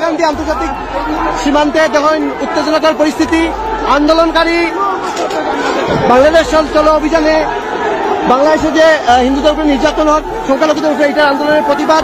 গান্ধী আন্তর্জাতিক সীমান্তে যখন উত্তেজনাকর পরিস্থিতি, আন্দোলনকারী বাংলাদেশ চলো অভিযানে বাংলাদেশে যে হিন্দুদের উপরে নির্যাতন হোক, সংখ্যালঘুদের উপরে এটা আন্দোলনের প্রতিবাদ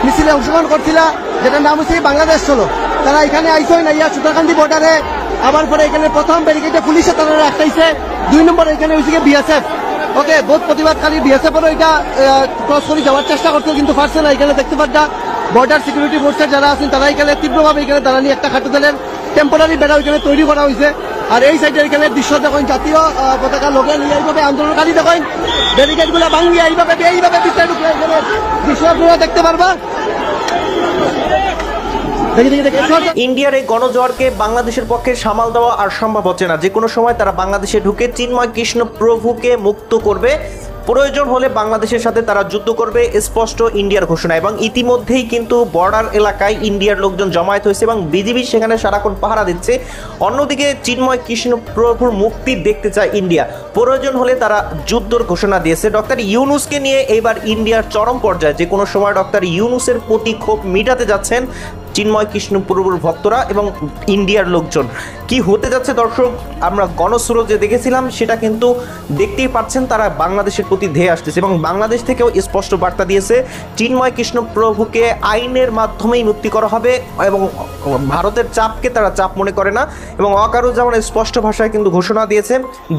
মিছিলে অংশগ্রহণ করছিল, যেটার নাম হচ্ছে বাংলাদেশ চলো। তারা এখানে আইসই না, সুতারকান্দি বর্ডারে আবার পরে এখানে প্রথম ব্যারিকেডে পুলিশে তারা রাখতেছে, 2 নম্বর এখানে হয়েছে বিএসএফ। ওকে, বহুত প্রতিবাদকারী বিএসএফেরও এটা ক্রস করে যাওয়ার চেষ্টা করছে, কিন্তু পারছে না। এখানে দেখতে পাচ্ছা বর্ডার সিকিউরিটি ফোর্সের যারা আছেন তারা এখানে তীব্রভাবে এখানে দাঁড়ানি একটা খাটো দলের টেম্পোরারি বেড়া এখানে তৈরি করা হয়েছে। আর এই সাইডে এখানে দৃশ্য দেখেন, জাতীয় পতাকা লগে নিয়ে এইভাবে আন্দোলনকারী দেখেন ব্যারিকেড গুলা ভাঙিয়ে এইভাবে দৃশ্য আপনারা দেখতে পারবা। ইন্ডিয়ার এই গণজোয়ারকে বাংলাদেশের পক্ষে সামাল দেওয়া আর সম্ভব হচ্ছে না। যে কোনো সময় তারা বাংলাদেশে ঢুকে চিন্ময় কৃষ্ণ প্রভুকে মুক্ত করবে, প্রয়োজন হলে বাংলাদেশের সাথে তারা যুদ্ধ করবে, স্পষ্ট ইন্ডিয়ার ঘোষণা। এবং ইতিমধ্যেই কিন্তু বর্ডার এলাকায় ইন্ডিয়ার লোকজন জমায়েত হয়েছে এবং বিজিবি সেখানে সারাক্ষণ পাহারা দিচ্ছে। অন্যদিকে চিন্ময় কৃষ্ণ প্রভুর মুক্তি দেখতে চায় ইন্ডিয়া, প্রয়োজন হলে তারা যুদ্ধের ঘোষণা দিয়েছে। ডক্টর ইউনুসকে নিয়ে এইবার ইন্ডিয়ার চরম পর্যায়ে, যে কোনো সময় ডক্টর ইউনুসের প্রতি ক্ষোভ মিটাতে যাচ্ছেন চিন্ময় কৃষ্ণ প্রভুর ভক্তরা এবং ইন্ডিয়ার লোকজন। কি হতে যাচ্ছে দর্শক, আমরা গণস্রোত যে দেখেছিলাম সেটা কিন্তু দেখতেই পাচ্ছেন, তারা বাংলাদেশের প্রতি ধেয়ে আসতেছে এবং বাংলাদেশ থেকেও স্পষ্ট বার্তা দিয়েছে চিন্ময় কৃষ্ণ প্রভুকে আইনের মাধ্যমেই মুক্তি করা হবে এবং ভারতের চাপকে তারা চাপ মনে করে না। এবং ওয়াকারুজ্জামান স্পষ্ট ভাষায় কিন্তু ঘোষণা দিয়েছে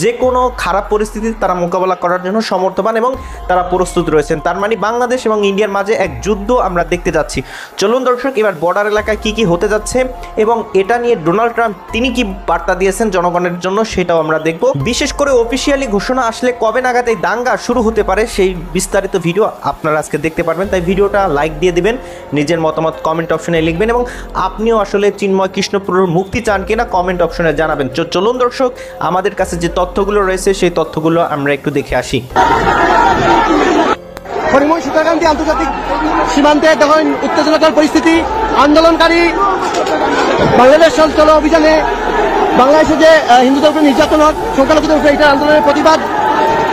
যে কোনো খারাপ পরিস্থিতি তারা মোকাবেলা করার জন্য সমর্থবান এবং তারা প্রস্তুত রয়েছেন। তার মানে বাংলাদেশ এবং ইন্ডিয়ার মাঝে এক যুদ্ধ আমরা দেখতে যাচ্ছি। চলুন দর্শক, এবার বর্ডার এলাকায় কি কি হতে যাচ্ছে এবং এটা নিয়ে ডোনাল্ড ট্রাম্প তিনি কি বার্তা দিয়েছেন জনগণের জন্য সেটাও আমরা দেখব। বিশেষ করে অফিসিয়ালি ঘোষণা আসলে কবে নাগাদ এই দাঙ্গা শুরু হতে পারে সেই বিস্তারিত ভিডিও আপনারা আজকে দেখতে পারবেন। তাই ভিডিওটা লাইক দিয়ে দিবেন, নিজের মতামত কমেন্ট অপশনে লিখবেন এবং আপনিও আসলে চিন্ময় কৃষ্ণ প্রভুর মুক্তি চান কিনা কমেন্ট অপশনে জানাবেন। চলুন দর্শক, আমাদের কাছে যে তথ্যগুলো রয়েছে সেই তথ্যগুলো আমরা একটু দেখে আসি। হরিময় সুতারকান্দি আন্তর্জাতিক সীমান্তে যখন উত্তেজনাকর পরিস্থিতি, আন্দোলনকারী বাংলাদেশ চলো অভিযানে বাংলাদেশে যে হিন্দুদের উপরে নির্যাতন হোক, সংখ্যালঘুদের উপরে এটা আন্দোলনের প্রতিবাদ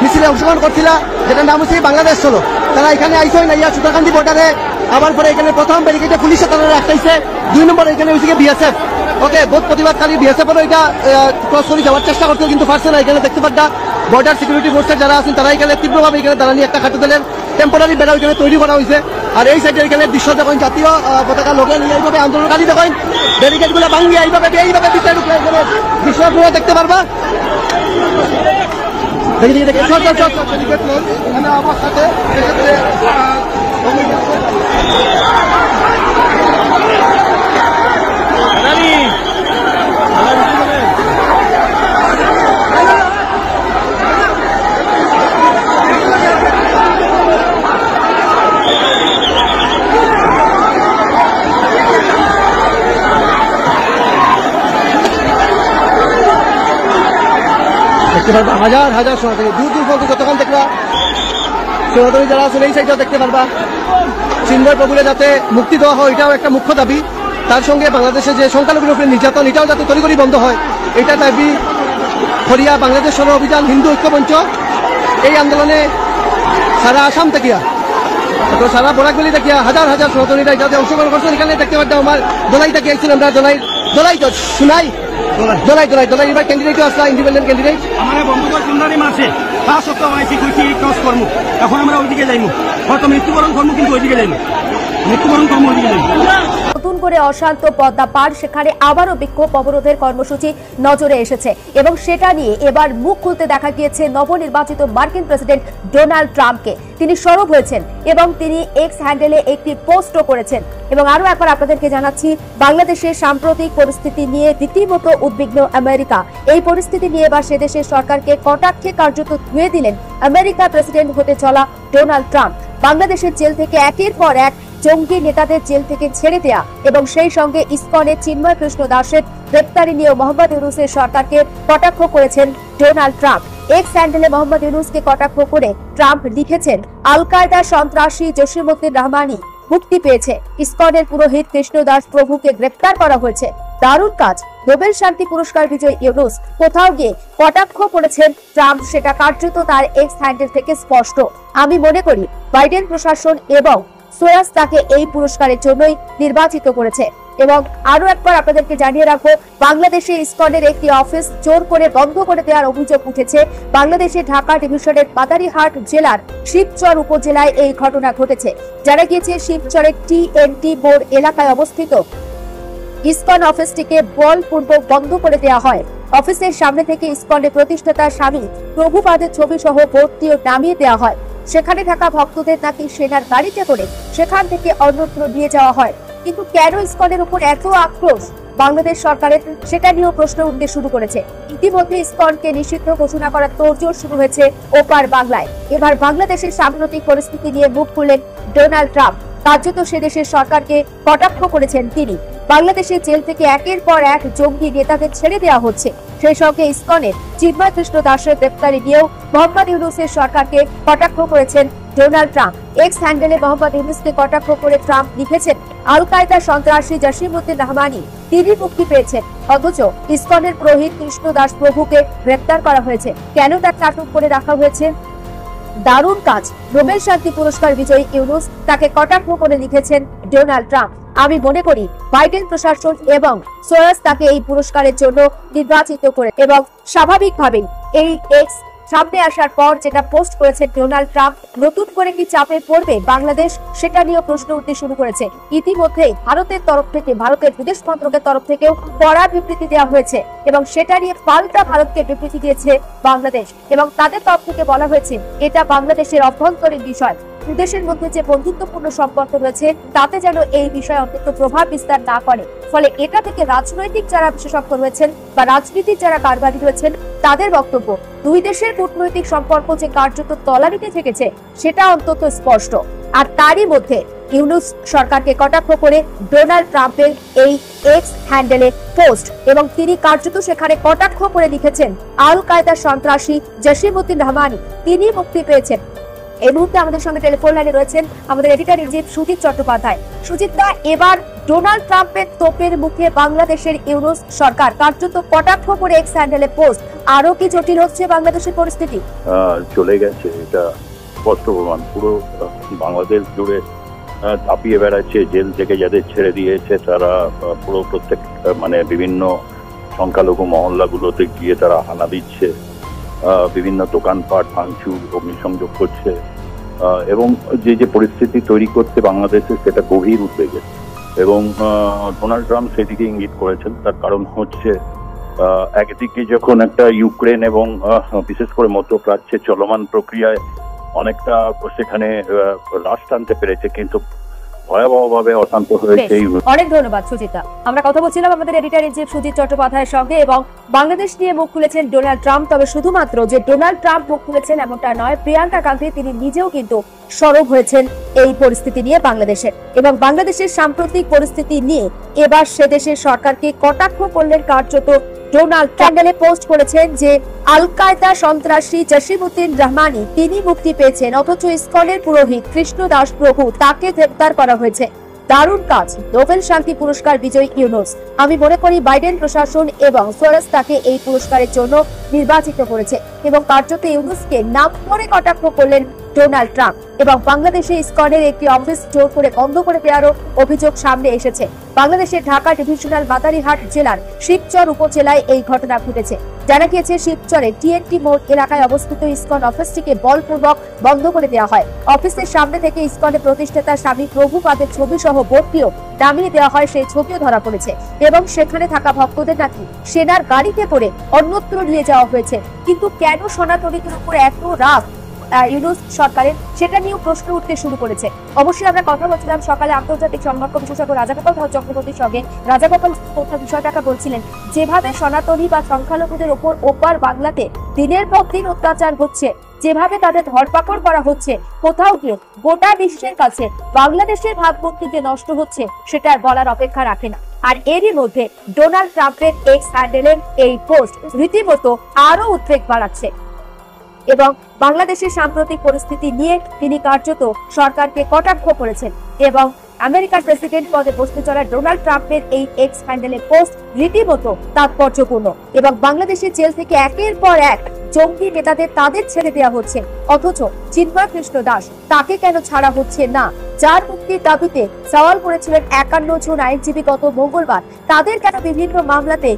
মিছিলে অংশগ্রহণ করছিল, যেটার নাম হচ্ছে বাংলাদেশ চলো। তারা এখানে আইসই না, সুতারকান্দি বর্ডারে আবার পরে এখানে প্রথম ব্যারিকেডে পুলিশে তারা রাখতেছে, 2 নম্বর এখানে হয়েছে বিএসএফ। ওকে, বহুত প্রতিবাদকারী বিএসএফেরও এটা ক্রস করে যাওয়ার চেষ্টা করছে, কিন্তু পারছে না। এখানে দেখতে পাচ্ছা বর্ডার সিকিউরিটি ফোর্সের যারা আছেন তারা এখানে তীব্রভাবে এখানে দাঁড়ানি একটা খাটো দলের টেম্পোরারি বেড়া এখানে তৈরি করা হয়েছে। আর এই সাইডে এখানে দৃশ্য দেখেন, জাতীয় পতাকা লগে নিয়ে এইভাবে আন্দোলনকারী দেখেন ব্যারিকেড গুলা ভাঙিয়ে এইভাবে দৃশ্য আপনারা দেখতে পারবা। আমার সাথে দেখতে পারবা হাজার হাজার সনাতনী, দূর দূর পর্যন্ত যতক্ষণ দেখবা সনাতনী যারা আছেন এই সাইডটাও দেখতে পারবা। চিন্ময় প্রভুরে যাতে মুক্তি দেওয়া হয় এটাও একটা মুখ্য দাবি। তার সঙ্গে বাংলাদেশে যে সংখ্যালঘুর উপরে নির্যাতন এটাও যাতে তড়িঘড়ি বন্ধ হয় এটা দাবি। হরিয়া বাংলাদেশ সর অভিযান হিন্দু ঐক্যমঞ্চ এই আন্দোলনে সারা আসাম থেকে সারা বরাকবেলি থেকে হাজার হাজার সনাতনীরা যাতে অংশগ্রহণ করছেন। এখানে দেখতে পাচ্ছি আমার দোলাই থেকে এসেছিলাম আমরা, দোলাই তো শুনাই দোলাই এবার ক্যান্ডিডেট আসলা, ইন্ডিপেন্ডেন্ট ক্যান্ডিডেট আমার বন্ধুদের সুন্দরী মাসে তা সত্ত্বেও আইসি কইছি ক্রস কর্ম, এখন আমরা ওইদিকে যাইমু, হয়তো মৃত্যুবরণ কর্ম, কিন্তু ওইদিকে যাইমু, মৃত্যুবরণ কর্ম ওইদিকে যাইমু। নতুন করে অশান্ত পদ্মা পার, সেখানে আবারও বিক্ষোভ অবরোধের কর্মসূচি নজরে এসেছে এবং সেটা নিয়ে এবার মুখ খুলতে দেখা গিয়েছে নবনির্বাচিত মার্কিন প্রেসিডেন্ট ডোনাল্ড ট্রাম্পকে। তিনি সরব হয়েছেন এবং তিনি এক্স হ্যান্ডেলে একটি পোস্টও করেছেন। এবং আরো একবার আপনাদেরকে জানাচ্ছি, বাংলাদেশের সাম্প্রতিক পরিস্থিতি নিয়ে রীতিমতো উদ্বিগ্ন আমেরিকা। এই পরিস্থিতি নিয়ে এবার সে দেশের সরকারকে কটাক্ষে কার্যত ধুয়ে দিলেন আমেরিকার প্রেসিডেন্ট হতে চলা ডোনাল্ড ট্রাম্প। বাংলাদেশের জেল থেকে একের পর এক জঙ্গি নেতাদের জেল থেকে ছেড়ে দেয়া এবং সেই সঙ্গে ইসকনের চিন্ময় কৃষ্ণ দাসের গ্রেপ্তারি নিয়ে মোহাম্মদ ইউনূসের সরকারকে কটাক্ষ করেছেন ডোনাল্ড ট্রাম্প। এক্স হ্যান্ডেলে মোহাম্মদ ইউনূসকে কটাক্ষ করে ট্রাম্প লিখেছেন, আল কায়দা সন্ত্রাসী জসিমউদ্দিন রহমানি মুক্তি পেয়েছে, ইসকনের পুরোহিত কৃষ্ণ দাস প্রভুকে গ্রেপ্তার করা হয়েছে। দারুণ কাজ। নোবেল শান্তি পুরস্কার বিজয়ী ইউনূস কোথাও গিয়ে কটাক্ষ করেছেন ট্রাম্প, সেটা কার্যত তার এক্স হ্যান্ডেল থেকে স্পষ্ট। আমি মনে করি বাইডেন প্রশাসন এবং সোয়াস তাকে এই পুরস্কারের জন্যই নির্বাচিত করেছে। এবং আরো একবার আপনাদেরকে জানিয়ে রাখবো, বাংলাদেশে ইসকনের একটি অফিস জোর করে বন্ধ করে দেওয়ার অভিযোগ উঠেছে। বাংলাদেশে ঢাকা ডিভিশনের মাদারীহাট জেলার শিবচর উপজেলায় এই ঘটনা ঘটেছে। জানা গিয়েছে শিবচরের টিএনটি বোর্ড এলাকায় অবস্থিত ইসকন অফিসটিকে বলপূর্বক বন্ধ করে দেওয়া হয়। অফিসের সামনে থেকে ইসকনের প্রতিষ্ঠাতা স্বামী প্রভুপাদের ছবি সহ বোর্ডটিও নামিয়ে দেওয়া হয়। সেখানে থাকা ভক্তদের নাকি সেনার গাড়িতে করে সেখান থেকে অন্যত্র নিয়ে যাওয়া হয়। কিন্তু কেন ইসকনের উপর এত আক্রোশ বাংলাদেশ সরকারের, সেটা নিয়েও প্রশ্ন উঠতে শুরু করেছে। ইতিমধ্যে ইসকনকে নিষিদ্ধ ঘোষণা করার তোড়জোড় শুরু হয়েছে ওপার বাংলায়। এবার বাংলাদেশের সাম্প্রতিক পরিস্থিতি নিয়ে মুখ খুললেন ডোনাল্ড ট্রাম্প। কার্যত সে দেশের সরকারকে কটাক্ষ করেছেন তিনি। বাংলাদেশের জেল থেকে একের পর এক জঙ্গি নেতাদের ছেড়ে দেওয়া হচ্ছে। সেই সঙ্গে ইসকনের চিন্ময় কৃষ্ণ দাসের গ্রেপ্তারি নিয়েও মোহাম্মদ ইউনূসের সরকারকে কটাক্ষ করেছেন ডোনাল্ড ট্রাম্প। এক্স হ্যান্ডেলে মোহাম্মদ ইউনূসকে কটাক্ষ করে ট্রাম্প লিখেছেন, আল কায়দা সন্ত্রাসী জসিম-উদ্দিন রহমানি তিনি মুক্তি পেয়েছেন, অথচ ইসকনের পুরোহিত কৃষ্ণ দাস প্রভুকে গ্রেপ্তার করা হয়েছে। কেন তাকে আটক করে রাখা হয়েছে? দারুণ কাজ। নোবেল শান্তি পুরস্কার বিজয়ী ইউনূস তাকে কটাক্ষ করে লিখেছেন ডোনাল্ড ট্রাম্প। আমি মনে করি বাইডেন প্রশাসন এবং সোয়াস তাকে এই পুরস্কারের জন্য নির্বাচিত করে, এবং স্বাভাবিকভাবেই এই এক্স সামনে আসার পর যেটা পোস্ট করেছেন ডোনাল্ড ট্রাম্প, নতুন করে কি চাপে পড়বে বাংলাদেশ, সেটা নিয়েও প্রশ্ন উঠতে শুরু করেছে। ইতিমধ্যেই ভারতের তরফ থেকে, ভারতের বিদেশ মন্ত্রকের তরফ থেকেও কড়া বিবৃতি দেওয়া হয়েছে এবং সেটা নিয়ে পাল্টা ভারতকে বিবৃতি দিয়েছে বাংলাদেশ। এবং তাদের তরফ থেকে বলা হয়েছে এটা বাংলাদেশের অভ্যন্তরীণ বিষয়। দুদেশের মধ্যে যে বন্ধুত্বপূর্ণ সম্পর্ক রয়েছে তাতে যেন এই বিষয়ে অন্তত প্রভাব বিস্তার না করে। ফলে এটা থেকে রাজনৈতিক যারা বিশেষজ্ঞ রয়েছেন বা রাজনীতির যারা কারবারি রয়েছেন তাদের বক্তব্য, দুই দেশের কূটনৈতিক সম্পর্ক যে কার্যত তলানিতে থেকেছে সেটা অন্তত স্পষ্ট। আর তারই মধ্যে ইউনূস সরকারকে কটাক্ষ করে ডোনাল্ড ট্রাম্পের এই এক্স হ্যান্ডেলে পোস্ট, এবং তিনি কার্যত সেখানে কটাক্ষ করে লিখেছেন, আল কায়দা সন্ত্রাসী জসিম-উদ্দিন রহমানি তিনি মুক্তি পেয়েছেন। এই মুহূর্তে আমাদের সঙ্গে টেলিফোন লাইনে রয়েছেন আমাদের editor in chief Sujit Chattopadhyay. সুজিতদা, এবার ডোনাল্ড ট্রাম্পের তোপের মুখে বাংলাদেশের ইউনূস সরকার কার্যত কটাক্ষ করে এক্স হ্যান্ডেলে পোস্ট, আরো কি জটিল হচ্ছে বাংলাদেশের পরিস্থিতি? চলে গেছে, এটা স্পষ্ট প্রমাণ। পুরো বাংলাদেশ জুড়ে দাপিয়ে বেড়াচ্ছে। জেল থেকে যাদের ছেড়ে দিয়েছে তারা পুরো প্রত্যেক বিভিন্ন সংখ্যালঘু মহল্লাগুলোতে গিয়ে তারা হানা দিচ্ছে, বিভিন্ন দোকানপাট ভাঙচুর, অগ্নিসংযোগ করছে, এবং যে পরিস্থিতি তৈরি করছে বাংলাদেশে সেটা গভীর উদ্বেগের। এবং ডোনাল্ড ট্রাম্প সেদিকে ইঙ্গিত করেছেন। তার কারণ হচ্ছে একদিকে যখন একটা ইউক্রেন এবং বিশেষ করে মধ্যপ্রাচ্যে চলমান প্রক্রিয়ায় অনেকটা সেখানে রাশ টানতে পেরেছে, কিন্তু ভয়াবহভাবে অশান্ত হয়েছে। অনেক ধন্যবাদ সুজিতা। আমরা কথা বলছিলাম আমাদের এডিটর ইন চিফ সুজিত চট্টোপাধ্যায়ের সঙ্গে, এবং বাংলাদেশ নিয়ে মুখ খুলেছেন ডোনাল্ড ট্রাম্প। তবে শুধুমাত্র যে ডোনাল্ড ট্রাম্প মুখ খুলেছেন এমনটা নয়, প্রিয়াঙ্কা গান্ধী তিনি নিজেও কিন্তু সরব হয়েছেন এই পরিস্থিতি নিয়ে বাংলাদেশের, এবং বাংলাদেশের সাম্প্রতিক পরিস্থিতি নিয়ে এবার সে দেশের সরকারকে কটাক্ষ করলেন কার্যত ডোনাল্ড ট্রাম্প। পোস্ট করেছেন যে আল কায়দা সন্ত্রাসী জসিম-উদ্দিন রহমানি তিনি মুক্তি পেয়েছেন, অথচ ইসকনের পুরোহিত কৃষ্ণ দাস প্রভু তাকে গ্রেপ্তার করা হয়েছে। দারুণ কাজ। নোবেল শান্তি পুরস্কার বিজয়ী ইউনূস। আমি মনে করি বাইডেন প্রশাসন এবং সোয়াস তাকে এই পুরস্কারের জন্য নির্বাচিত করেছে, এবং কার্যত ইউনূসকে নাম করে কটাক্ষ করলেন ডোনাল্ড ট্রাম্প। এবং বাংলাদেশে ইসকনের একটি অফিস জোর করে বন্ধ করে দেওয়ারও অভিযোগ সামনে এসেছে। বাংলাদেশের ঢাকা ডিভিশনাল মাদারীহাট জেলার শিবচর উপজেলায় এই ঘটনা ঘটেছে। জানা গিয়েছে শিবচরে টিএনটি মোড় এলাকায় অবস্থিত ইসকন অফিসটিকে বলপূর্বক বন্ধ করে দেওয়া হয়। অফিসের সামনে থেকে ইসকনের প্রতিষ্ঠাতা স্বামী প্রভুপাদের ছবি সহ বোর্ডটিও নামিয়ে দেওয়া হয়, সেই ছবিও ধরা পড়েছে। এবং সেখানে থাকা ভক্তদের নাকি সেনার গাড়িতে করে অন্যত্র নিয়ে যাওয়া হয়েছে। কিন্তু কেন সনাতনীদের উপর এত রাগ ইউনূস সরকারের, সেটা নিয়েও প্রশ্ন উঠতে শুরু করেছে। অবশ্যই আমরা কথা বলছিলাম সকালে আন্তর্জাতিক সম্পর্ক বিশেষজ্ঞ রাজাগোপাল চক্রবর্তীর সঙ্গে। রাজাগোপাল বিষয়টাকে বলছিলেন, যেভাবে সনাতনী বা সংখ্যালঘুদের ওপর ওপার বাংলাতে দিনের পর দিন অত্যাচার হচ্ছে, যেভাবে তাদের ধরপাকড় করা হচ্ছে, কোথাও গিয়ে গোটা বিশ্বের কাছে বাংলাদেশের ভাবমূর্তি যে নষ্ট হচ্ছে সেটা বলার অপেক্ষা রাখে না। আর এরই মধ্যে ডোনাল্ড ট্রাম্পের এক্স হ্যান্ডেলের এই পোস্ট রীতিমতো আরো উদ্বেগ বাড়াচ্ছে, এবং বাংলাদেশের সাম্প্রতিক পরিস্থিতি নিয়ে তিনি কার্যত সরকারকে কটাক্ষ করেছেন। এবং আমেরিকার প্রেসিডেন্ট পদে বসতে চলা ডোনাল্ড ট্রাম্পের এই এক্স হ্যান্ডেলের পোস্ট রীতিমতো তাৎপর্যপূর্ণ, এবং বাংলাদেশের জেল থেকে একের পর এক জঙ্গি নেতাদের তাদের ছেড়ে দেওয়া হচ্ছে, অথচ চিন্ময় কৃষ্ণ দাস তাকে কেন ছাড়া হচ্ছে না? যার মুক্তির দাবিতে সওয়াল করেছিলেন 51 জন আইনজীবী গত মঙ্গলবার, তাদের কেন বিভিন্ন মামলাতে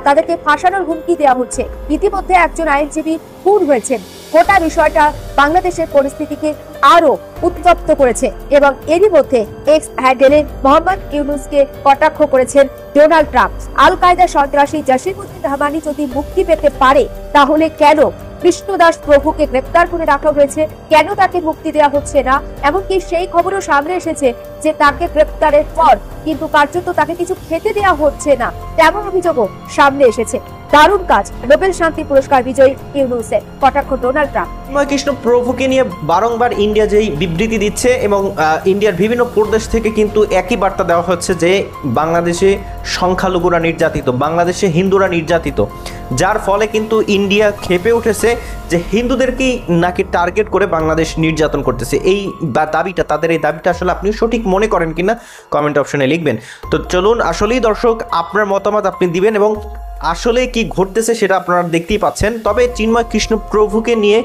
তাদেরকে ফাঁসানোর হুমকি দেওয়া হচ্ছে? ইতিমধ্যে একজন আইনজীবী খুন হয়েছেন। গোটা বিষয়টা বাংলাদেশের পরিস্থিতিকে আরো উত্তপ্ত করেছে এবং এরই মধ্যে এক্স হ্যান্ডেলে মোহাম্মদ ইউনুসকে কটাক্ষ করেছেন ডোনাল্ড ট্রাম্প। আল কায়দা সন্ত্রাসী জসিম-উদ্দিন রহমানি যদি মুক্তি পেতে পারে, তাহলে কেন কৃষ্ণদাস প্রভুকে গ্রেপ্তার করে রাখা হয়েছে, কেন তাকে মুক্তি দেওয়া হচ্ছে না? এমনকি সেই খবরও সামনে এসেছে যে তাকে গ্রেপ্তারের পর কিন্তু কার্যত তাকে কিছু খেতে দেওয়া হচ্ছে না, তেমন অভিযোগও সামনে এসেছে। দারুণ কাজ নোবেল শান্তি পুরস্কার বিজয়ী ইউনুসের, কটাক্ষ ডোনাল্ড ট্রাম্প। চিন্ময় কৃষ্ণ প্রভুকে নিয়ে বারংবার ইন্ডিয়া যেই বিবৃতি দিচ্ছে এবং ইন্ডিয়ার বিভিন্ন প্রদেশ থেকে কিন্তু একই বার্তা দেওয়া হচ্ছে যে বাংলাদেশে সংখ্যালঘুরা নির্যাতিত, বাংলাদেশে হিন্দুরা নির্যাতিত, যার ফলে কিন্তু ইন্ডিয়া ক্ষেপে উঠেছে যে হিন্দুদেরকেই নাকি টার্গেট করে বাংলাদেশ নির্যাতন করতেছে। এই দাবিটা, তাদের এই দাবিটা আসলে আপনি সঠিক মনে করেন কিনা কমেন্ট অপশনে লিখবেন। তো চলুন, আসলেই দর্শক আপনার মতামত আপনি দিবেন এবং আসলে কি ঘটতেছে সেটা আপনারা দেখতেই পাচ্ছেন। তবে চিন্ময় কৃষ্ণ প্রভুকে নিয়ে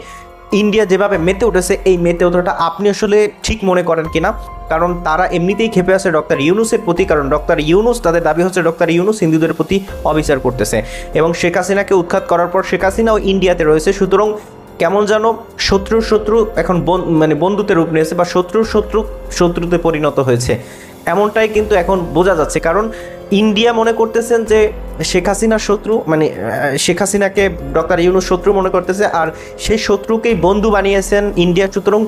ইন্ডিয়া যেভাবে মেতে উঠেছে, এই মেতে ওঠাটা আপনি আসলে ঠিক মনে করেন কিনা? কারণ তারা এমনিতেই ক্ষেপে আছে ডক্টর ইউনুসের প্রতি, কারণ ডক্টর ইউনুস, তাদের দাবি হচ্ছে ডক্টর ইউনুস হিন্দুদের প্রতি অবিচার করতেছে এবং শেখ হাসিনাকে উৎখাত করার পর শেখ হাসিনাও ইন্ডিয়াতে রয়েছে। সুতরাং কেমন যেন শত্রু এখন বন্ধুতে রূপ নিয়েছে বা শত্রুতে পরিণত হয়েছে, এমনটাই কিন্তু এখন বোঝা যাচ্ছে। কারণ ইন্ডিয়া মনে করতেছেন যে শেখ হাসিনার শত্রু, শেখ হাসিনাকে ডক্টর ইউনুস শত্রু মনে করতেছে, আর সেই শত্রুকেই বন্ধু বানিয়েছেন ইন্ডিয়া। সুতরাং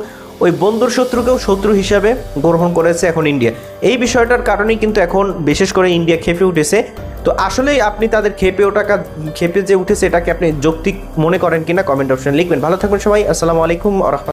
ওই বন্ধুর শত্রুকেও শত্রু হিসাবে গ্রহণ করেছে এখন ইন্ডিয়া। এই বিষয়টার কারণেই কিন্তু এখন বিশেষ করে ইন্ডিয়া ক্ষেপে উঠেছে। তো আসলেই আপনি তাদের ক্ষেপে যে উঠেছে এটাকে আপনি যৌক্তিক মনে করেন কিনা কমেন্ট অপশনে লিখবেন। ভালো থাকবেন সবাই, আসসালামু আলাইকুম।